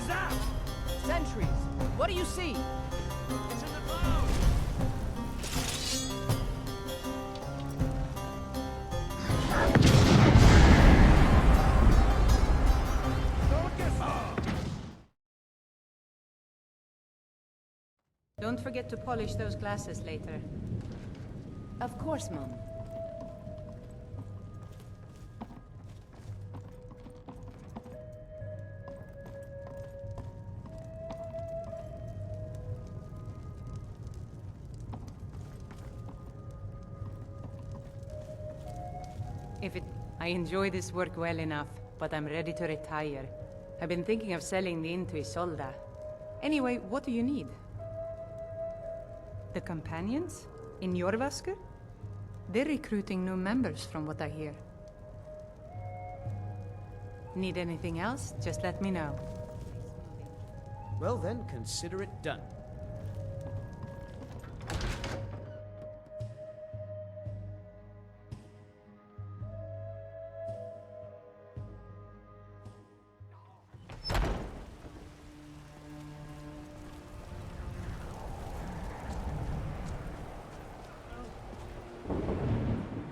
was that? Sentries! What do you see? It's in the clouds! Don't get far! Don't forget to polish those glasses later. Of course, Mom. I enjoy this work well enough, but I'm ready to retire. I've been thinking of selling the inn to Isolda. Anyway, what do you need? The companions? In Jorvasker? They're recruiting new members from what I hear. Need anything else? Just let me know. Well then, consider it done.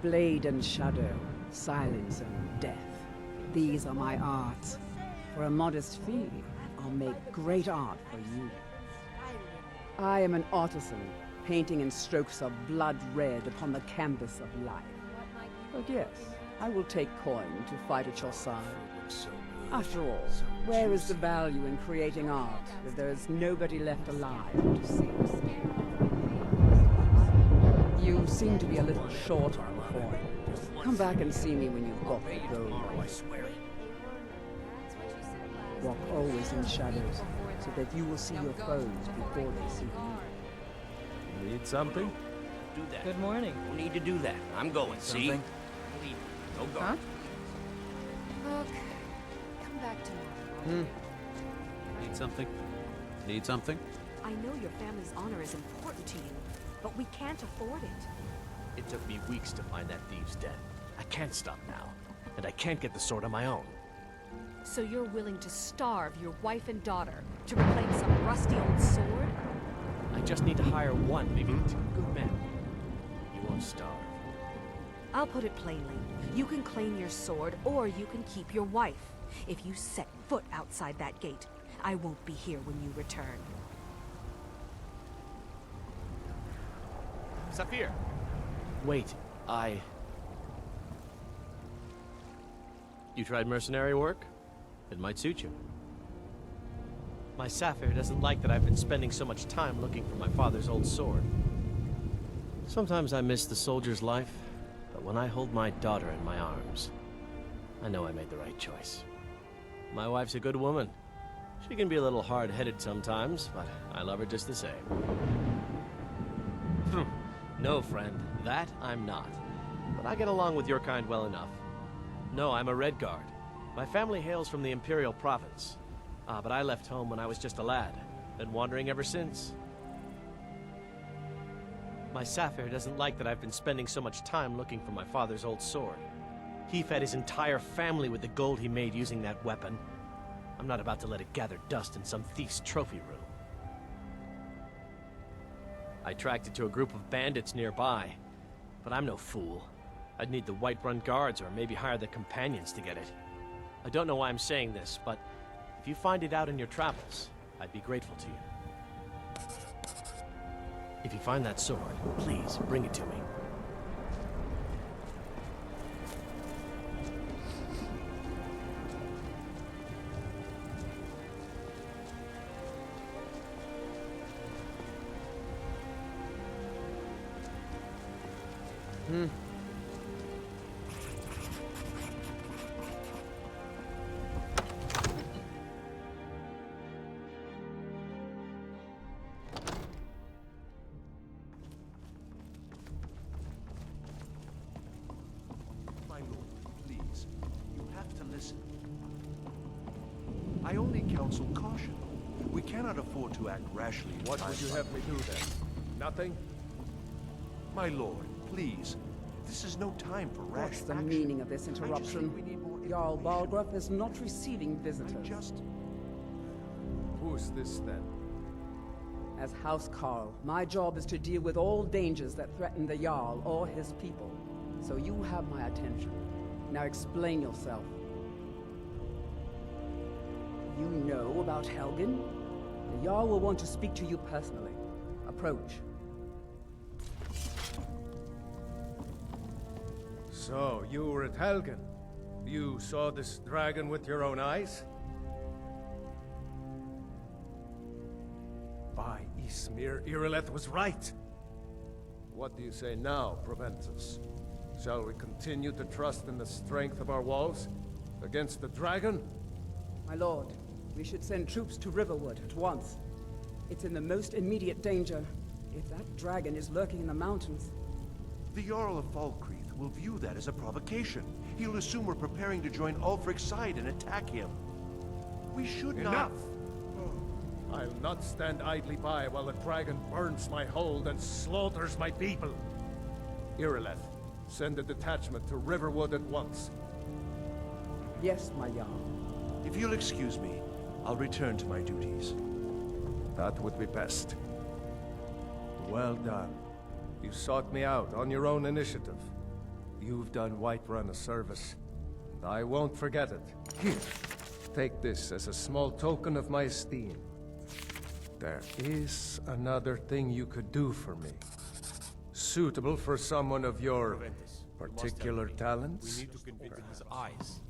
Blade and shadow, silence and death. These are my arts. For a modest fee, I'll make great art for you. I am an artisan, painting in strokes of blood red upon the canvas of life. But yes, I will take coin to fight at your side. After all, where is the value in creating art if there is nobody left alive to see? You seem to be a little short on coin. Come back and see me when you've got the gold. Walk always in shadows, so that you will see your foes before they see you. Need something? Do that. Good morning. No need to do that. I'm going, see? Something? Leave. No go. Huh? Look, come back tomorrow. Need something? Need something? I know your family's honor is important to you, but we can't afford it. It took me weeks to find that thieves' den. I can't stop now. And I can't get the sword on my own. So you're willing to starve your wife and daughter to reclaim some rusty old sword? I just need to hire one, maybe two good men. You won't starve. I'll put it plainly. You can claim your sword, or you can keep your wife. If you set foot outside that gate, I won't be here when you return. Saphir! Wait, You tried mercenary work? It might suit you. My Saphir doesn't like that I've been spending so much time looking for my father's old sword. Sometimes I miss the soldier's life, but when I hold my daughter in my arms, I know I made the right choice. My wife's a good woman. She can be a little hard-headed sometimes, but I love her just the same. No, friend, that I'm not. But I get along with your kind well enough. No, I'm a Red Guard. My family hails from the Imperial Province. But I left home when I was just a lad. Been wandering ever since. My Saphir doesn't like that I've been spending so much time looking for my father's old sword. He fed his entire family with the gold he made using that weapon. I'm not about to let it gather dust in some thief's trophy room. I tracked it to a group of bandits nearby, but I'm no fool. I'd need the Whiterun Guards or maybe hire the companions to get it. I don't know why I'm saying this, but if you find it out in your travels, I'd be grateful to you. If you find that sword, please bring it to me. My lord, please. You have to listen. I only counsel caution. We cannot afford to act rashly. What would you have me do then? Nothing? My lord, please. This is no time for rash What's the action. meaning of this I just interruption? think we need more Jarl information. Balgruuf is not receiving visitors. I'm just... Who's this then? As House Carl, my job is to deal with all dangers that threaten the Jarl or his people. So you have my attention. Now explain yourself. You know about Helgen? The Jarl will want to speak to you personally. Approach. So, you were at Helgen. You saw this dragon with your own eyes? By Ysmir, Irileth was right. What do you say now, Proventus? Shall we continue to trust in the strength of our walls against the dragon? My lord, we should send troops to Riverwood at once. It's in the most immediate danger. If that dragon is lurking in the mountains... The Jarl of Falkreath will view that as a provocation. He'll assume we're preparing to join Ulfric's side and attack him. We should not... Enough! I'll not stand idly by while the dragon burns my hold and slaughters my people. Irileth, send a detachment to Riverwood at once. Yes, my Jarl. If you'll excuse me, I'll return to my duties. That would be best. Well done. You sought me out on your own initiative. You've done Whiterun a service, and I won't forget it. Here, take this as a small token of my esteem. There is another thing you could do for me. Suitable for someone of your particular talents? We need to convince his eyes.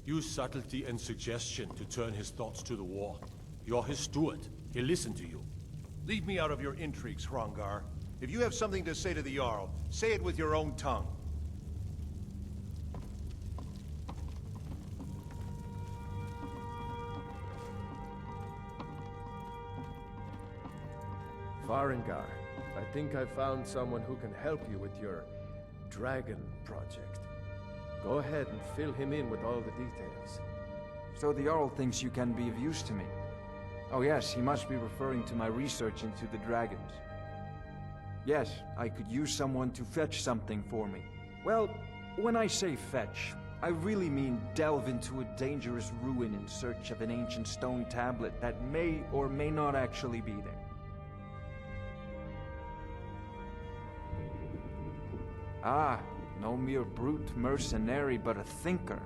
Use subtlety and suggestion to turn his thoughts to the war. You're his steward. He'll listen to you. Leave me out of your intrigues, Hrongar. If you have something to say to the Jarl, say it with your own tongue. Farengar, I think I found someone who can help you with your dragon project. Go ahead and fill him in with all the details. So the Jarl thinks you can be of use to me. Oh yes, he must be referring to my research into the dragons. Yes, I could use someone to fetch something for me. Well, when I say fetch, I really mean delve into a dangerous ruin in search of an ancient stone tablet that may or may not actually be there. Ah, no mere brute mercenary, but a thinker.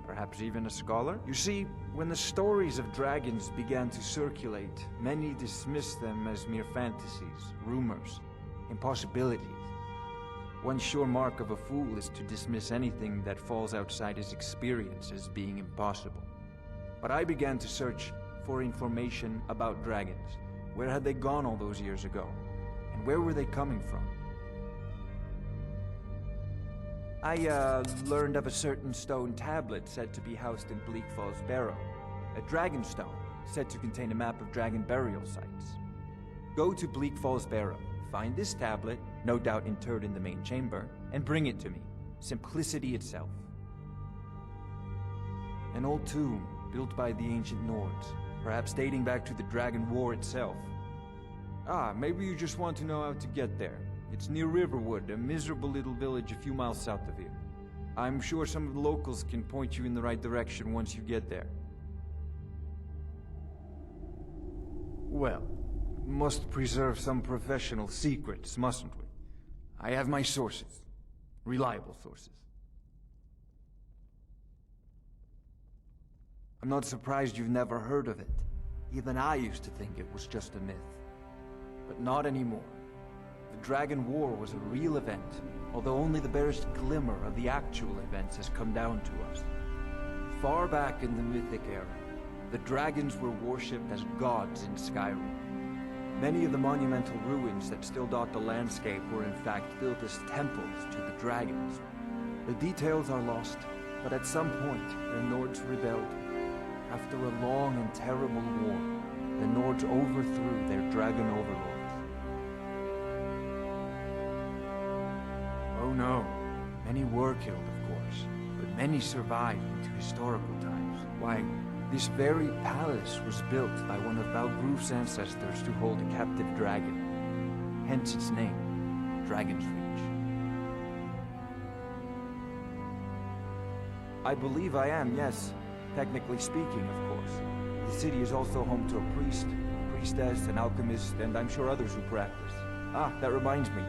Perhaps even a scholar? You see, when the stories of dragons began to circulate, many dismissed them as mere fantasies, rumors, impossibilities. One sure mark of a fool is to dismiss anything that falls outside his experience as being impossible. But I began to search for information about dragons. Where had they gone all those years ago? And where were they coming from? I learned of a certain stone tablet said to be housed in Bleak Falls Barrow. A dragon stone said to contain a map of dragon burial sites. Go to Bleak Falls Barrow, find this tablet, no doubt interred in the main chamber, and bring it to me. Simplicity itself. An old tomb built by the ancient Nords, perhaps dating back to the Dragon War itself. Ah, maybe you just want to know how to get there. It's near Riverwood, a miserable little village a few miles south of here. I'm sure some of the locals can point you in the right direction once you get there. Well, must preserve some professional secrets, mustn't we? I have my sources. Reliable sources. I'm not surprised you've never heard of it. Even I used to think it was just a myth. But not anymore. The Dragon War was a real event, although only the barest glimmer of the actual events has come down to us. Far back in the Mythic era, the dragons were worshipped as gods in Skyrim. Many of the monumental ruins that still dot the landscape were in fact built as temples to the dragons. The details are lost, but at some point, the Nords rebelled. After a long and terrible war, the Nords overthrew their dragon overlords. Oh no, many were killed, of course, but many survived into historical times. Why, this very palace was built by one of Balgroof's ancestors to hold a captive dragon. Hence its name, Dragon's Reach. I believe I am, yes. Technically speaking, of course. The city is also home to a priest, priestess, an alchemist, and I'm sure others who practice. Ah, that reminds me.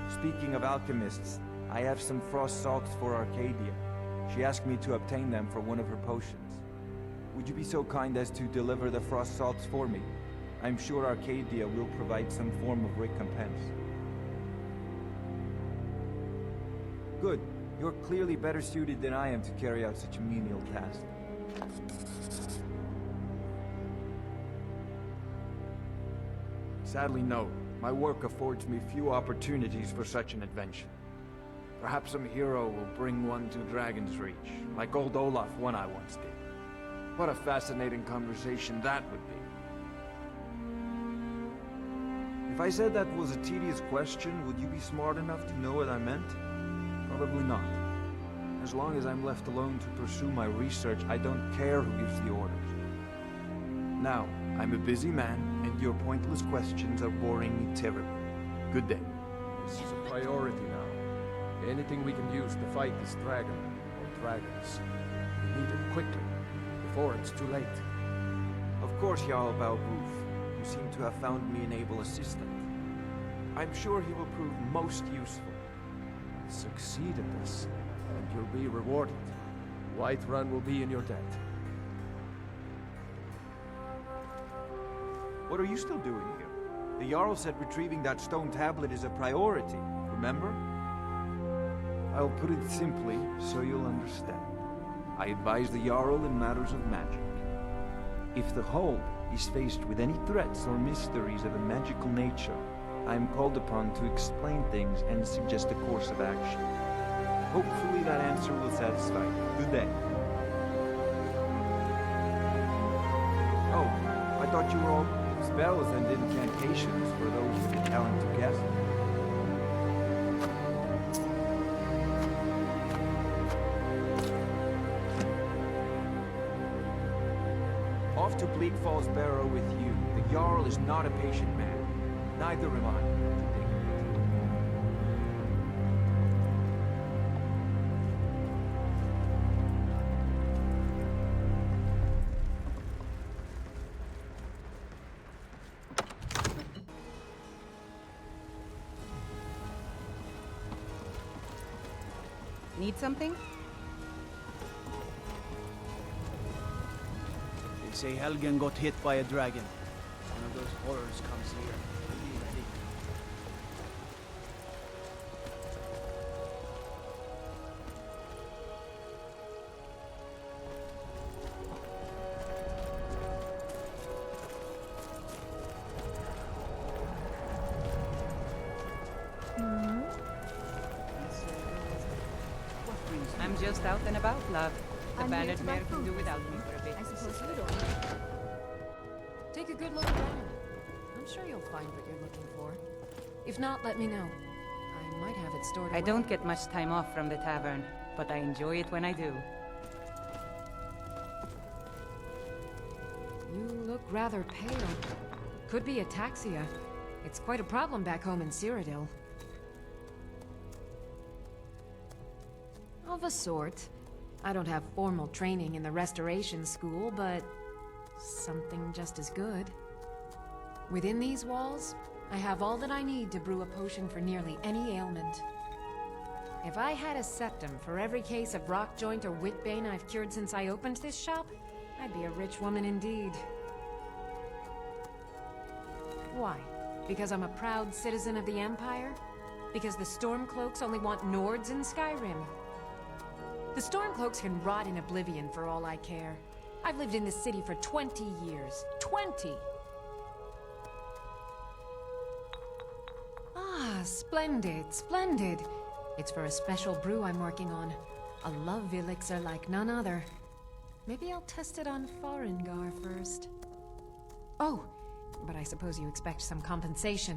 Speaking of alchemists, I have some frost salts for Arcadia. She asked me to obtain them for one of her potions. Would you be so kind as to deliver the frost salts for me? I'm sure Arcadia will provide some form of recompense. Good. You're clearly better suited than I am to carry out such a menial task. Sadly, no. My work affords me few opportunities for such an adventure. Perhaps some hero will bring one to Dragon's Reach, like old Olaf one I once did. What a fascinating conversation that would be. If I said that was a tedious question, would you be smart enough to know what I meant? Probably not. As long as I'm left alone to pursue my research, I don't care who gives the orders. Now, I'm a busy man, and your pointless questions are boring me terribly. Good day. This is a priority now. Anything we can use to fight this dragon, or dragons. We need it quickly, before it's too late. Of course, Jarl Balgruf. You seem to have found me an able assistant. I'm sure he will prove most useful. Succeed at this, and you'll be rewarded. Whiterun will be in your debt. What are you still doing here? The Jarl said retrieving that stone tablet is a priority, remember? I'll put it simply, so you'll understand. I advise the Jarl in matters of magic. If the Hold is faced with any threats or mysteries of a magical nature, I am called upon to explain things and suggest a course of action. Hopefully that answer will satisfy you. Good day. Oh, I thought you were all spells and incantations for those with the talent to guess. Off to Bleak Falls Barrow with you. The Jarl is not a patient man. Neither am I. Need something? They say Helgen got hit by a dragon. One of those horrors comes here. Be ready. I'm just out and about, love. The Bannered Mare can do without me for a bit. I suppose you don't. Take a good look around. I'm sure you'll find what you're looking for. If not, let me know. I might have it stored away. I don't get much time off from the tavern, but I enjoy it when I do. You look rather pale. Could be ataxia. It's quite a problem back home in Cyrodiil. Of a sort. I don't have formal training in the Restoration School, but something just as good. Within these walls, I have all that I need to brew a potion for nearly any ailment. If I had a septum for every case of rock joint or whitbane I've cured since I opened this shop, I'd be a rich woman indeed. Why? Because I'm a proud citizen of the Empire? Because the Stormcloaks only want Nords in Skyrim? The Stormcloaks can rot in oblivion for all I care. I've lived in this city for 20 years. 20! Ah, splendid, splendid. It's for a special brew I'm working on. A love elixir like none other. Maybe I'll test it on Farengar first. Oh, but I suppose you expect some compensation.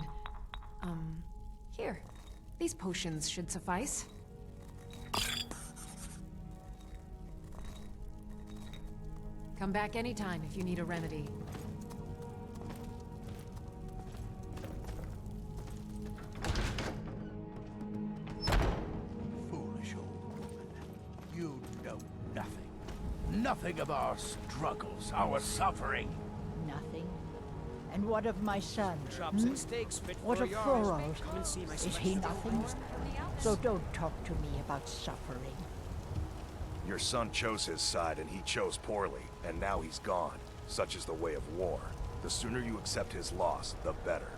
Here. These potions should suffice. Come back anytime if you need a remedy. Foolish old woman. You know nothing. Nothing. nothing of our struggles, our suffering. Nothing. And what of my son? Chops and steaks fit What for of yours. Thorolf? Come and see my Is he spicy nothing? roast. So don't talk to me about suffering. Your son chose his side and he chose poorly, and now he's gone. Such is the way of war. The sooner you accept his loss, the better.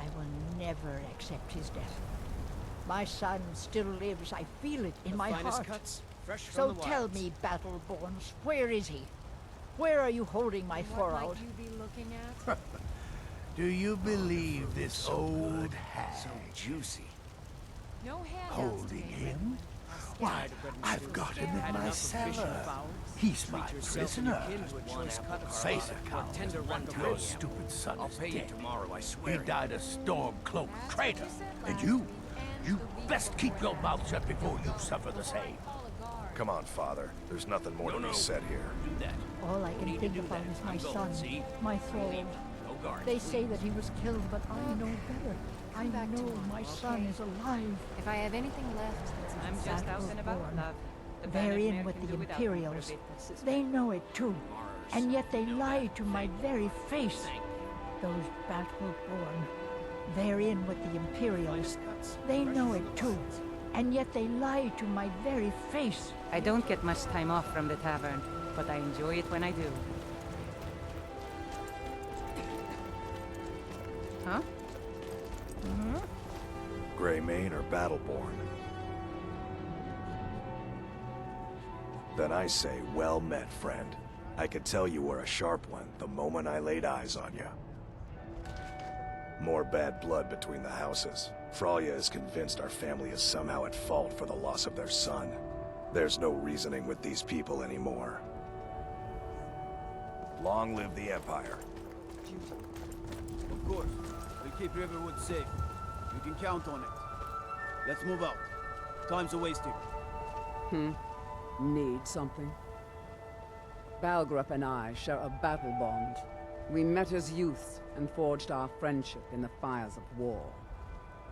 I will never accept his death. My son still lives. I feel it in The my finest heart. cuts, fresh from So the tell wilds. me, Battleborns, where is he? Where are you holding my What Thorald? might you be looking at? Do you believe this old hag? So juicy. No handouts Holding today, him? I'll Why, scan. I've got him Had in my enough of fish cellar. and fowl? He's my Treat yourself and your prisoner. kin to a choice cut of Face salad it, or Count. tender rack of Your ribs. stupid son I'll is pay you dead. tomorrow, I He swear. died a storm-cloaked traitor. said And last you? week, and You the week best keep before your mouth shut before you suffer the same. Call a guard. Come on, Father. There's nothing more to be said here. Do that. All I can need to think do about that. is my I'm going, son, see? my Thorald. No guards. They say that he was killed, but I know better. I back know tomorrow, my son okay? is alive. If I have anything left, that's I'm not just out Battleborn. and about, love. The They're in Bannermere with can the do without me for a Imperials. bit. They know it too. And yet they lie to my very face. Those Battleborn. They're in with the Imperials. They know it too. And yet they lie to my very face. I don't get much time off from the tavern, but I enjoy it when I do. Huh? Greymane or Battleborn? Then I say, well met, friend. I could tell you were a sharp one the moment I laid eyes on you. More bad blood between the houses. Fralya is convinced our family is somehow at fault for the loss of their son. There's no reasoning with these people anymore. Long live the Empire. Of course. We'll keep Riverwood safe. You can count on it. Let's move out. Time's a-wasting. Need something? Balgrup and I share a battle bond. We met as youths and forged our friendship in the fires of war.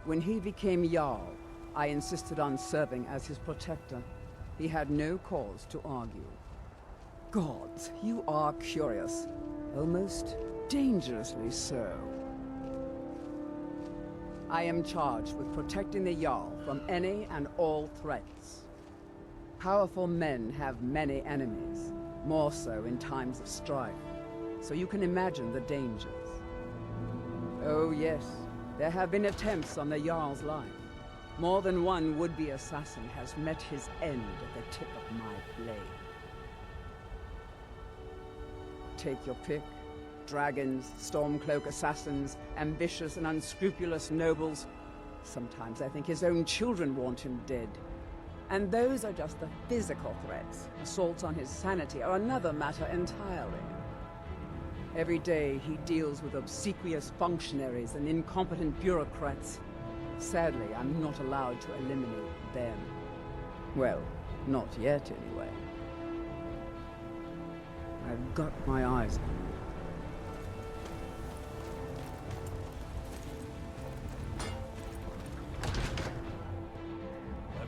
When he became Jarl, I insisted on serving as his protector. He had no cause to argue. Gods, you are curious. Almost dangerously so. I am charged with protecting the Jarl from any and all threats. Powerful men have many enemies, more so in times of strife, so you can imagine the dangers. Oh yes, there have been attempts on the Jarl's life. More than one would-be assassin has met his end at the tip of my blade. Take your pick. Dragons, Stormcloak assassins, ambitious and unscrupulous nobles. Sometimes I think his own children want him dead. And those are just the physical threats. Assaults on his sanity are another matter entirely. Every day he deals with obsequious functionaries and incompetent bureaucrats. Sadly, I'm not allowed to eliminate them. Well, not yet anyway. I've got my eyes on you.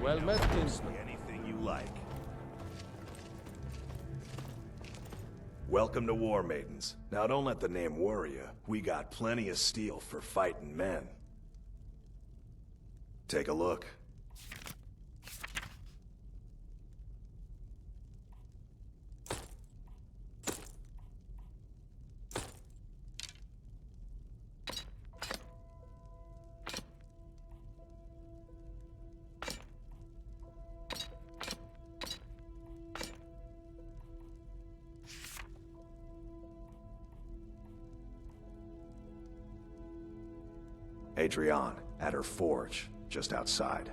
Well met, Kinsman. Anything you like. Welcome to War Maidens. Now don't let the name worry you. We got plenty of steel for fighting men. Take a look. Adrienne, at her forge, just outside.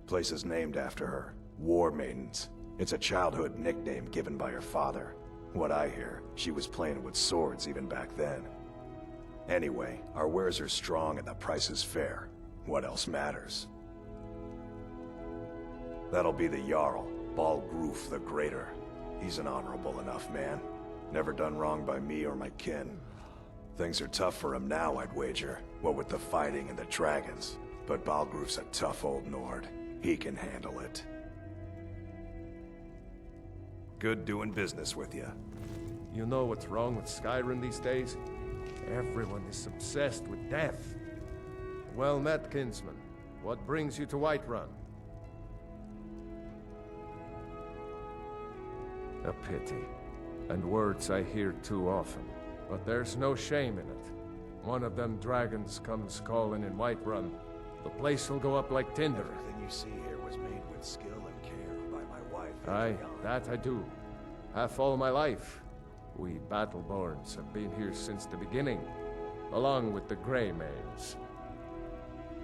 Place is named after her. War Maidens. It's a childhood nickname given by her father. What I hear, she was playing with swords even back then. Anyway, our wares are strong and the price is fair. What else matters? That'll be the Jarl, Balgruf the Greater. He's an honorable enough man. Never done wrong by me or my kin. Things are tough for him now, I'd wager. What with the fighting and the dragons. But Balgruf's a tough old Nord. He can handle it. Good doing business with you. You know what's wrong with Skyrim these days? Everyone is obsessed with death. Well met, kinsman. What brings you to Whiterun? A pity. And words I hear too often. But there's no shame in it. One of them dragons comes calling in Whiterun. The place will go up like tinder. Everything you see here was made with skill and care by my wife. Aye, that I do. Half all my life. We Battleborns have been here since the beginning, along with the Greymaids.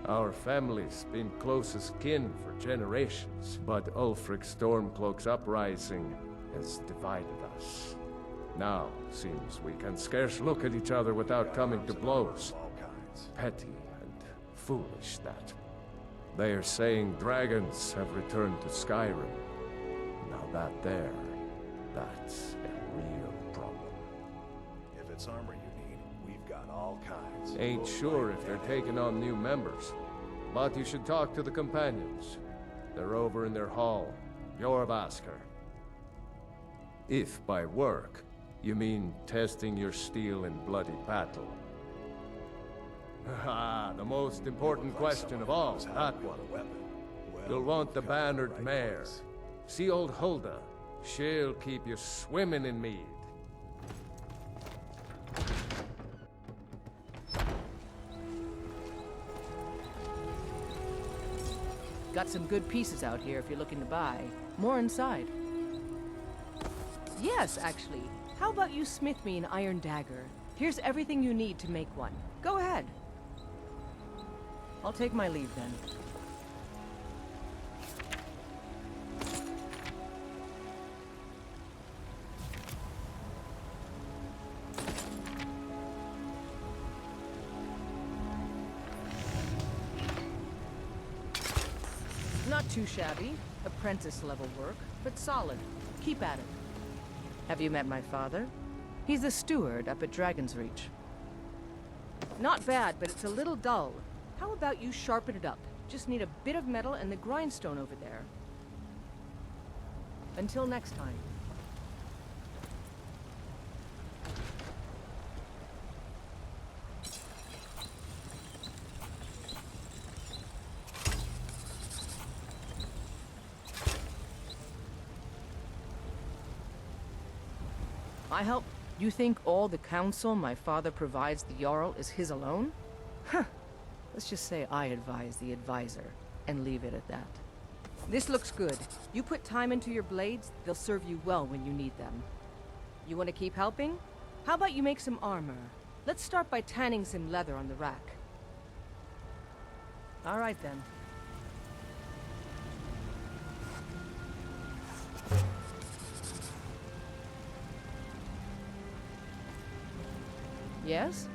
Our family's been close as kin for generations, but Ulfric's Stormcloak's uprising has divided us. Now, seems we can scarce look at each other without coming to blows. Petty and foolish, that. They are saying dragons have returned to Skyrim. Now that's a real problem. If it's armor you need, we've got all kinds. Ain't sure if they're taking on new members, but you should talk to the companions. They're over in their hall, Jorvaskr. If by work, you mean testing your steel in bloody battle. Ah, the most important question of all, that one. You'll want the bannered mare. See old Hulda. She'll keep you swimming in mead. Got some good pieces out here if you're looking to buy. More inside. Yes, actually. How about you smith me an iron dagger? Here's everything you need to make one. Go ahead. I'll take my leave then. Not too shabby. Apprentice level work, but solid. Keep at it. Have you met my father? He's the steward up at Dragon's Reach. Not bad, but it's a little dull. How about you sharpen it up? Just need a bit of metal and the grindstone over there. Until next time. I help. You think all the counsel my father provides the Jarl is his alone? Huh. Let's just say I advise the advisor, and leave it at that. This looks good. You put time into your blades, they'll serve you well when you need them. You want to keep helping? How about you make some armor? Let's start by tanning some leather on the rack. All right then. Yes?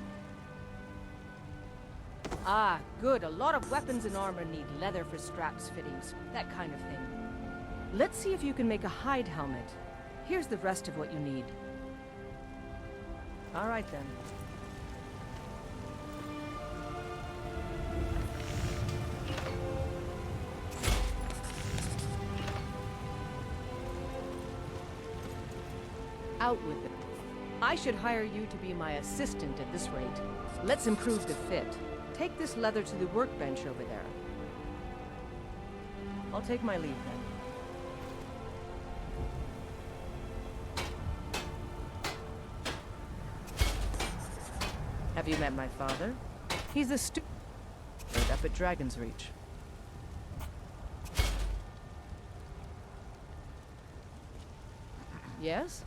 Ah, good. A lot of weapons and armor need leather for straps, fittings, that kind of thing. Let's see if you can make a hide helmet. Here's the rest of what you need. All right then. Out with it. I should hire you to be my assistant at this rate. Let's improve the fit. Take this leather to the workbench over there. I'll take my leave then. Have you met my father? He's the steward up at Dragon's Reach. Yes?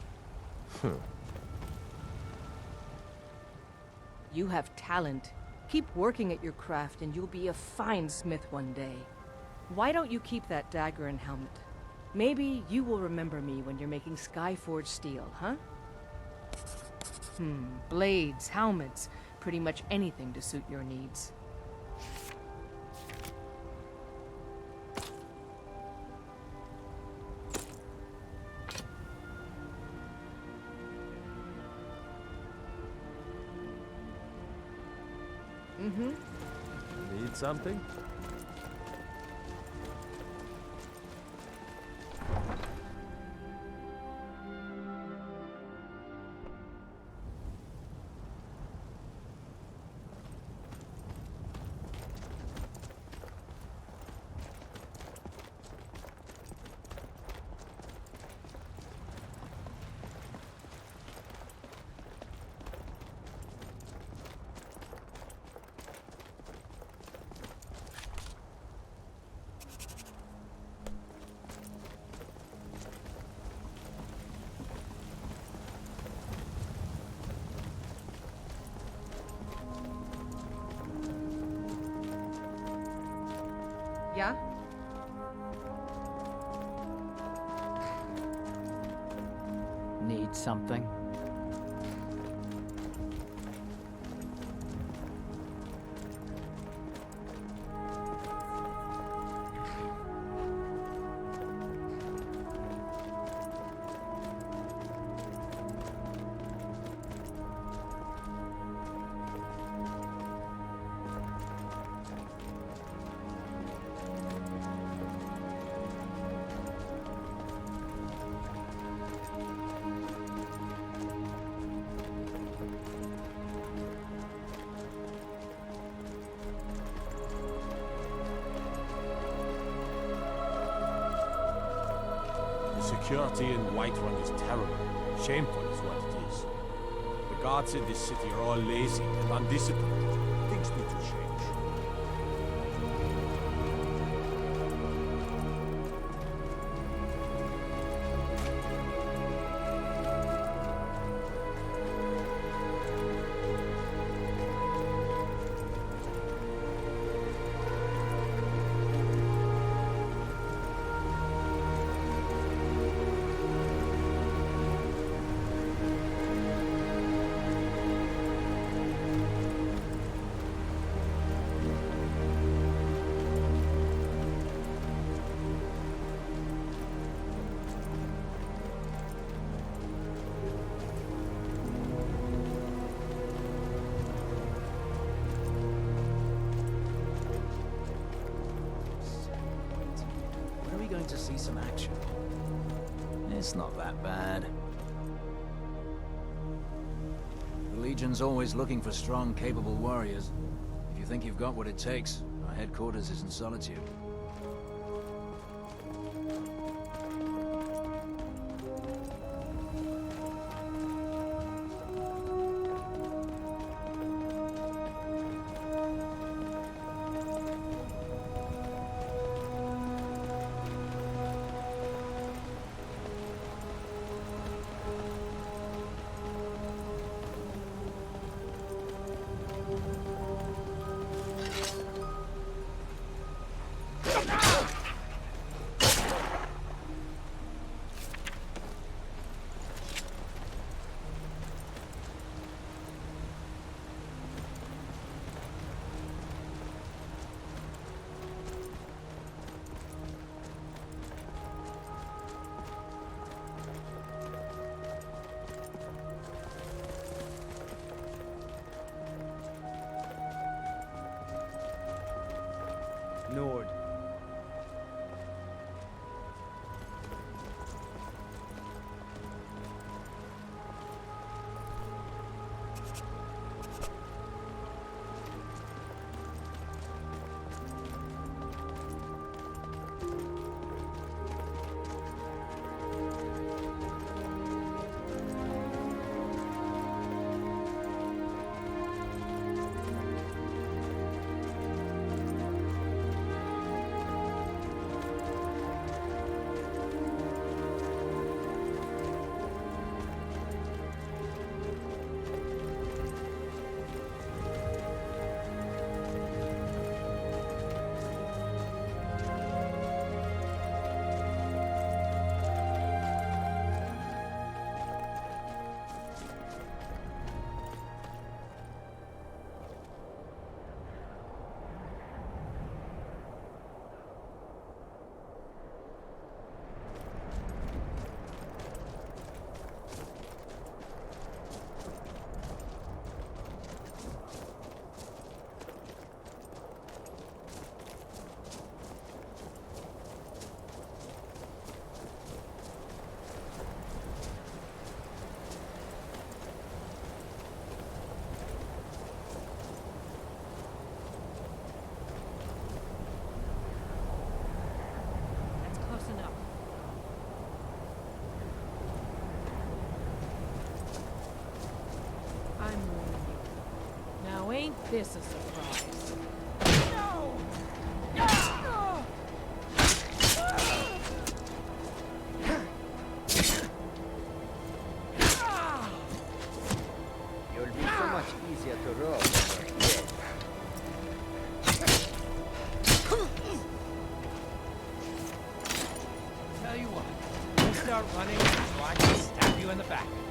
You have talent. Keep working at your craft and you'll be a fine smith one day. Why don't you keep that dagger and helmet? Maybe you will remember me when you're making Skyforged steel, huh? Blades, helmets, pretty much anything to suit your needs. Need something? Need something? Security in Whiterun is terrible. Shameful is what it is. The guards in this city are all lazy and undisciplined. Things need to change. To see some action. It's not that bad. The Legion's always looking for strong, capable warriors. If you think you've got what it takes, our headquarters is in Solitude. Nord. Ain't this a surprise? No! You'll be so much easier to roll. Tell you what, we'll start running so I can stab you in the back. back.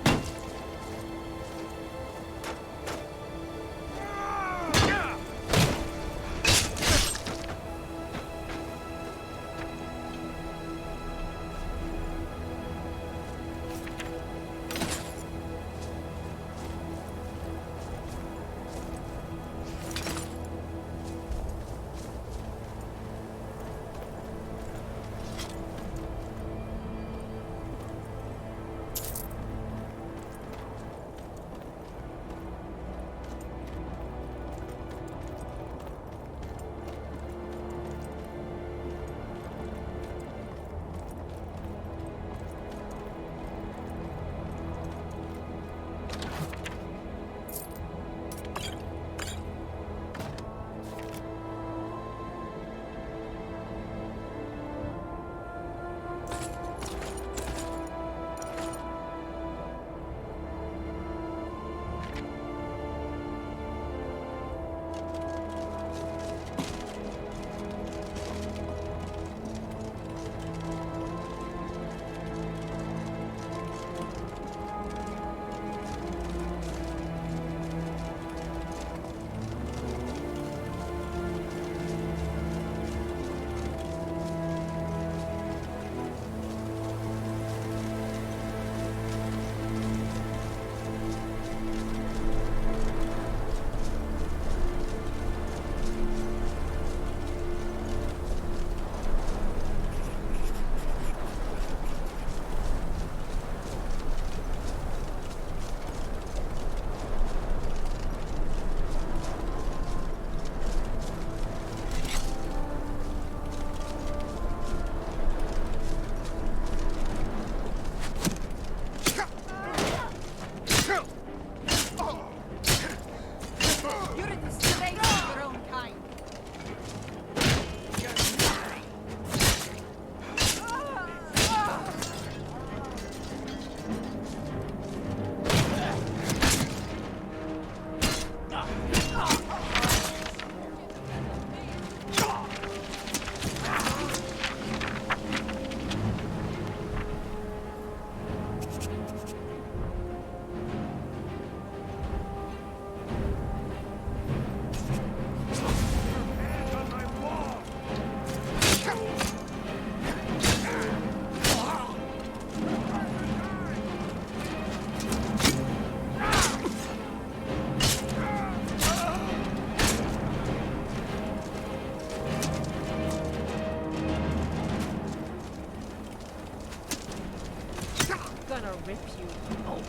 Gonna rip you. Oh.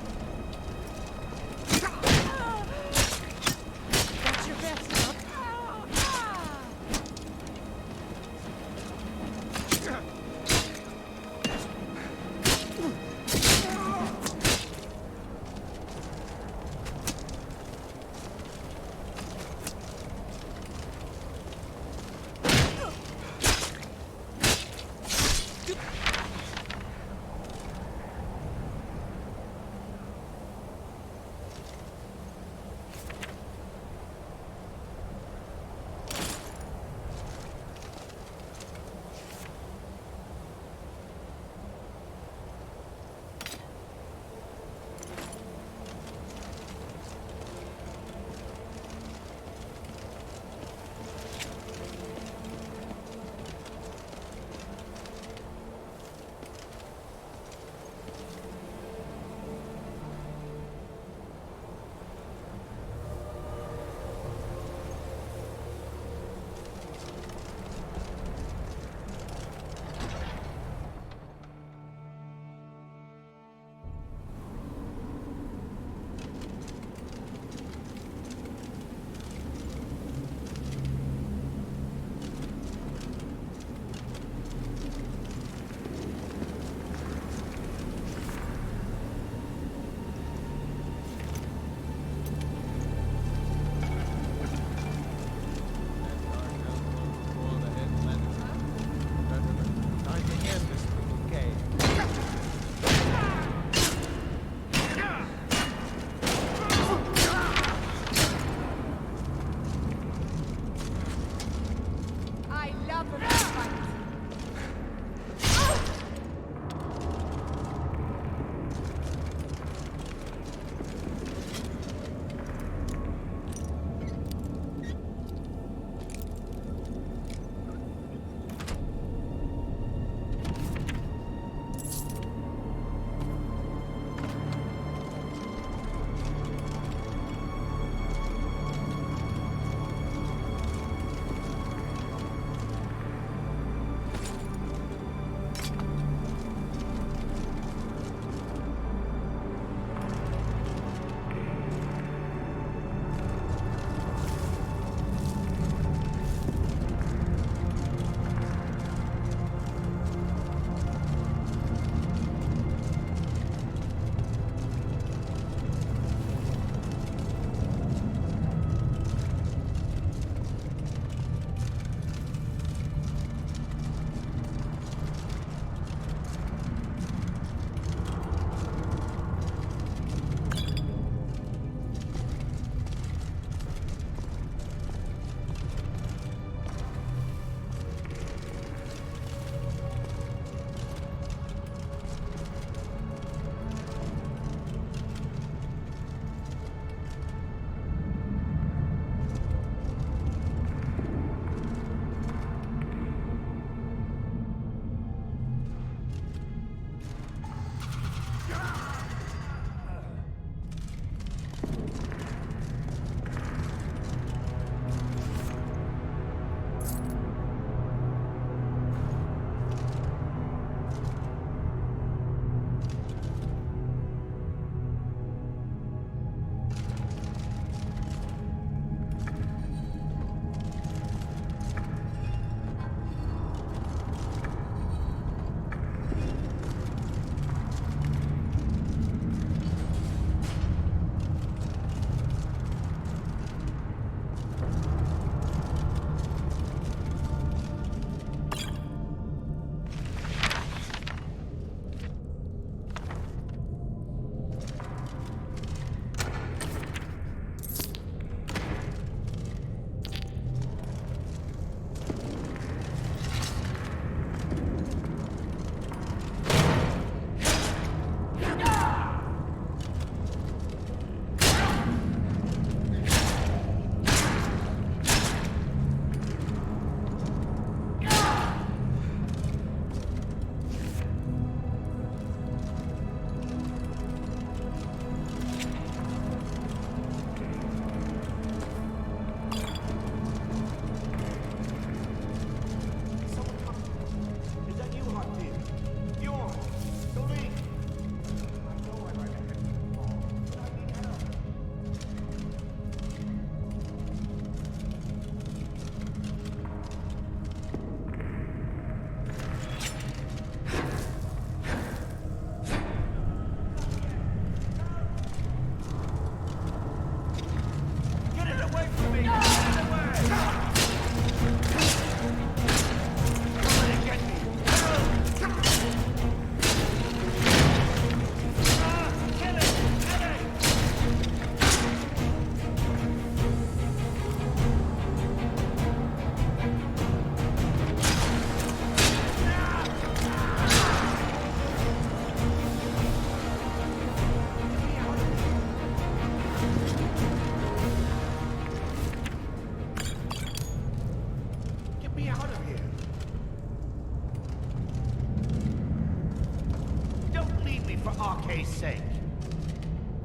That's your best, huh?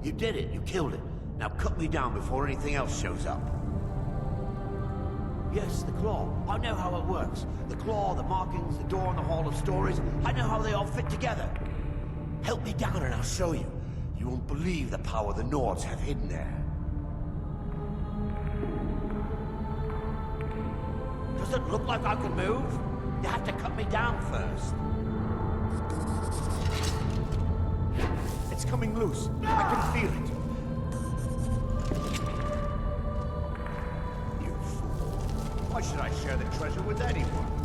You did it. You killed it. Now cut me down before anything else shows up. Yes, the claw. I know how it works. The claw, the markings, the door in the Hall of Stories. I know how they all fit together. Help me down and I'll show you. You won't believe the power the Nords have hidden there. Does it look like I can move? You have to cut me down first. It's coming loose. I can feel it. You fool. Why should I share the treasure with anyone?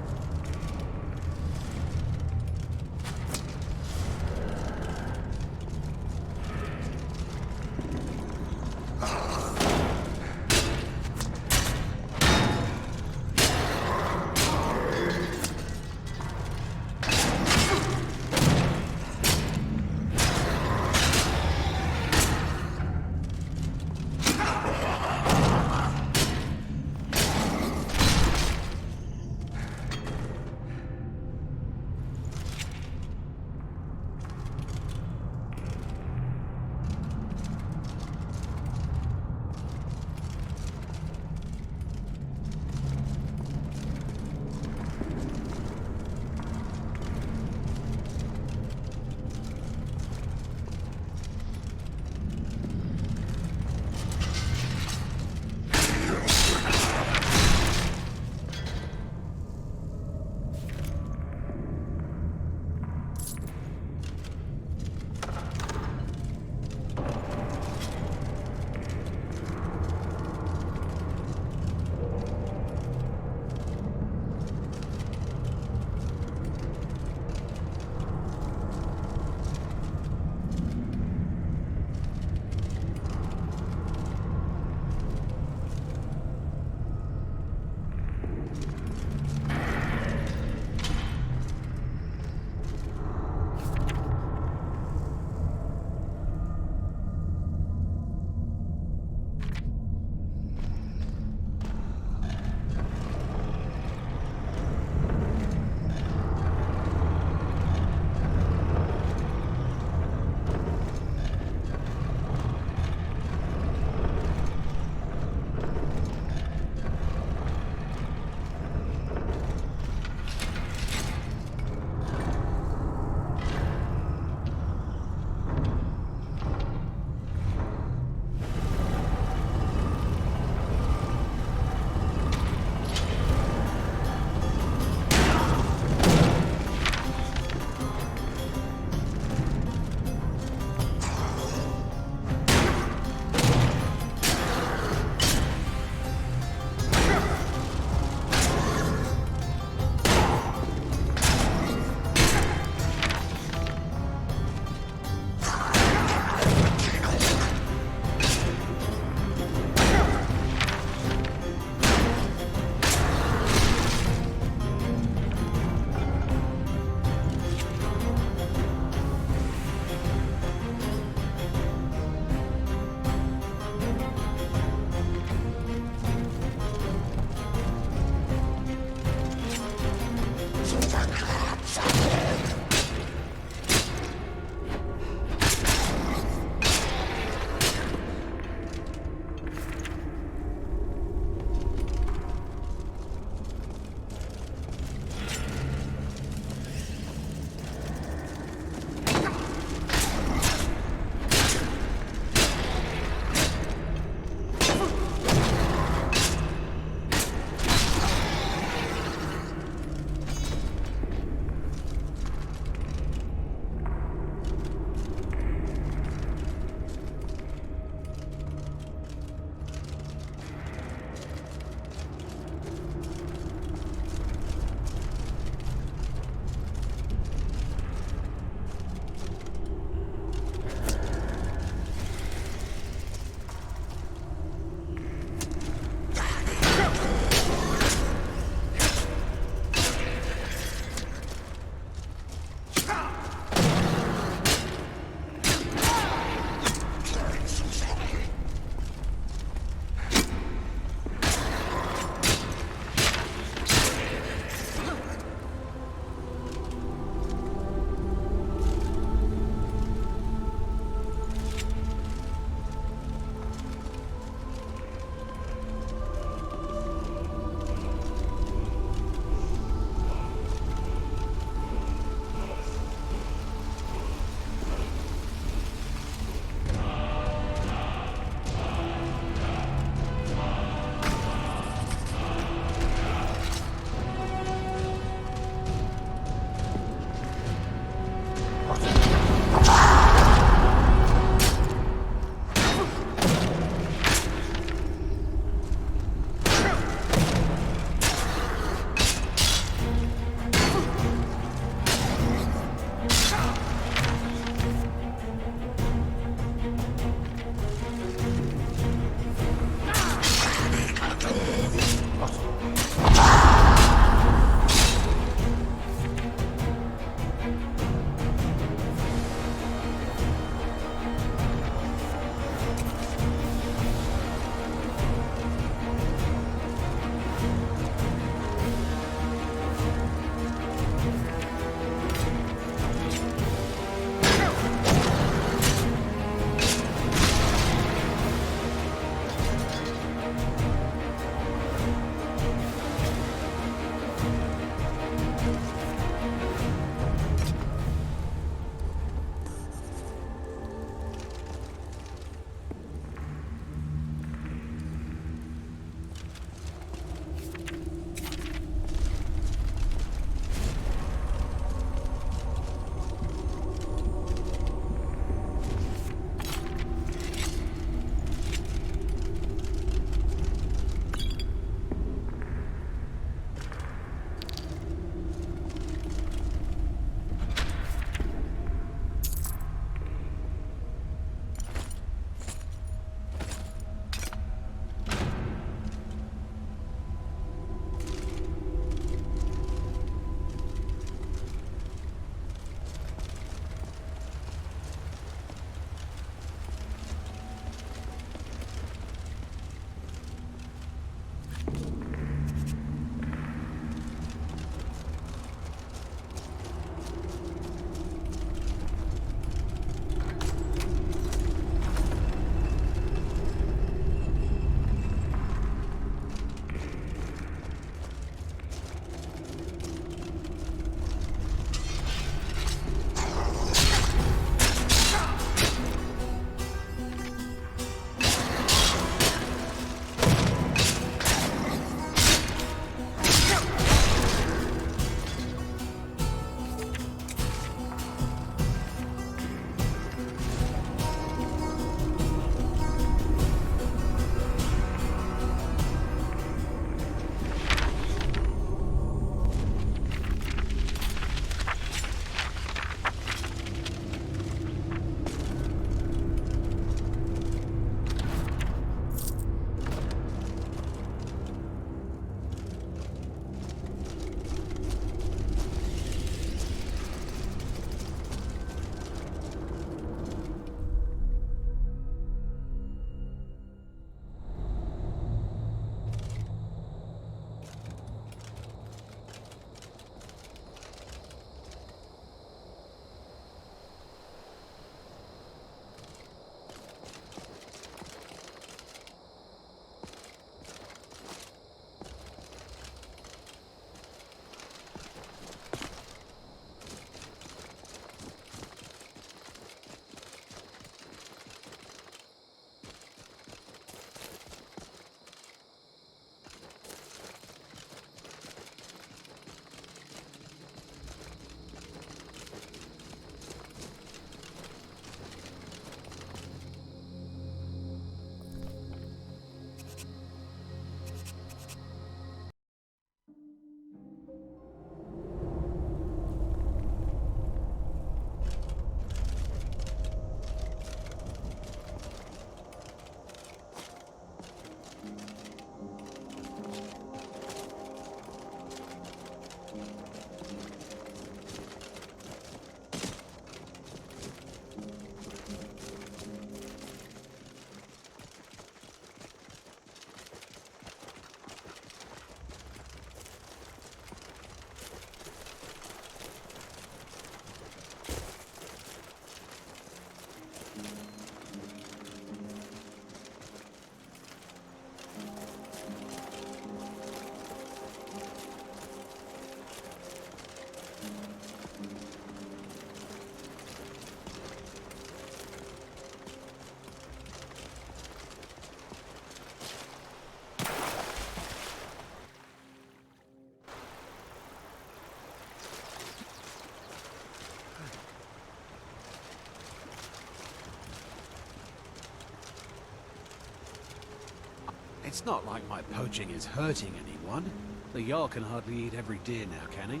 It's not like my poaching is hurting anyone. The Jarl can hardly eat every deer now, can he?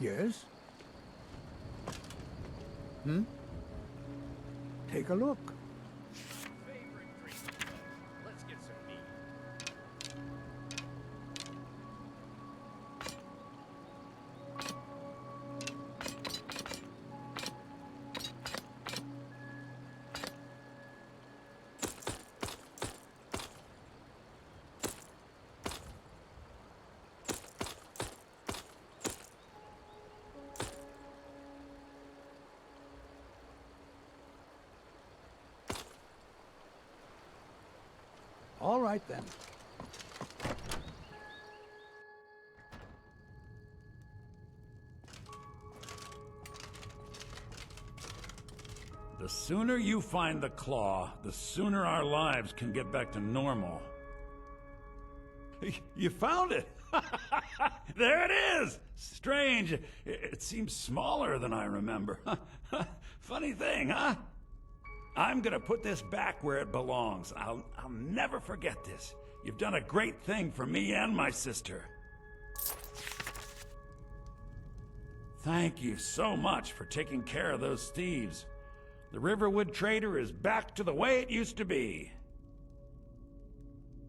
Yes? Hmm? Take a look. Let's get some meat. All right, then. The sooner you find the claw, the sooner our lives can get back to normal. You found it! There it is! Strange. It seems smaller than I remember. Funny thing, huh? I'm gonna put this back where it belongs. I'll never forget this. You've done a great thing for me and my sister. Thank you so much for taking care of those thieves. The Riverwood Trader is back to the way it used to be.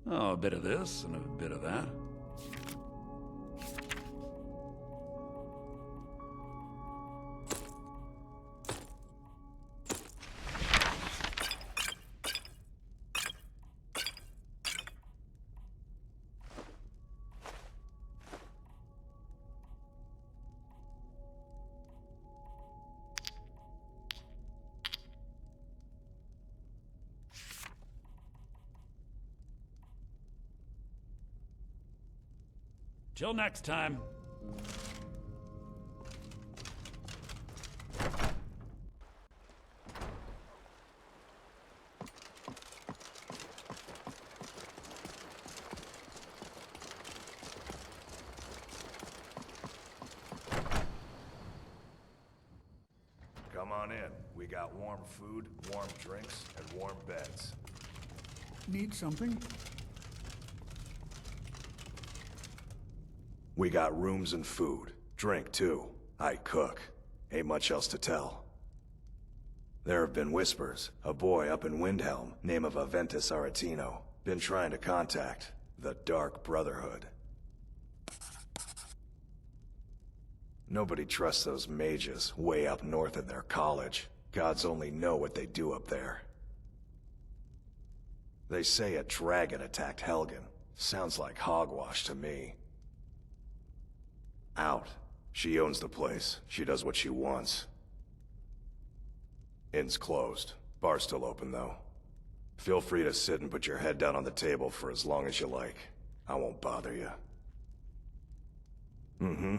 Oh, a bit of this and a bit of that. Till next time. Come on in. We got warm food, warm drinks, and warm beds. Need something? We got rooms and food. Drink, too. I cook. Ain't much else to tell. There have been whispers. A boy up in Windhelm, name of Aventus Aretino, been trying to contact the Dark Brotherhood. Nobody trusts those mages way up north in their college. Gods only know what they do up there. They say a dragon attacked Helgen. Sounds like hogwash to me. Out. She owns the place. She does what she wants. Inn's closed. Bar's still open, though. Feel free to sit and put your head down on the table for as long as you like. I won't bother you. Mm-hmm.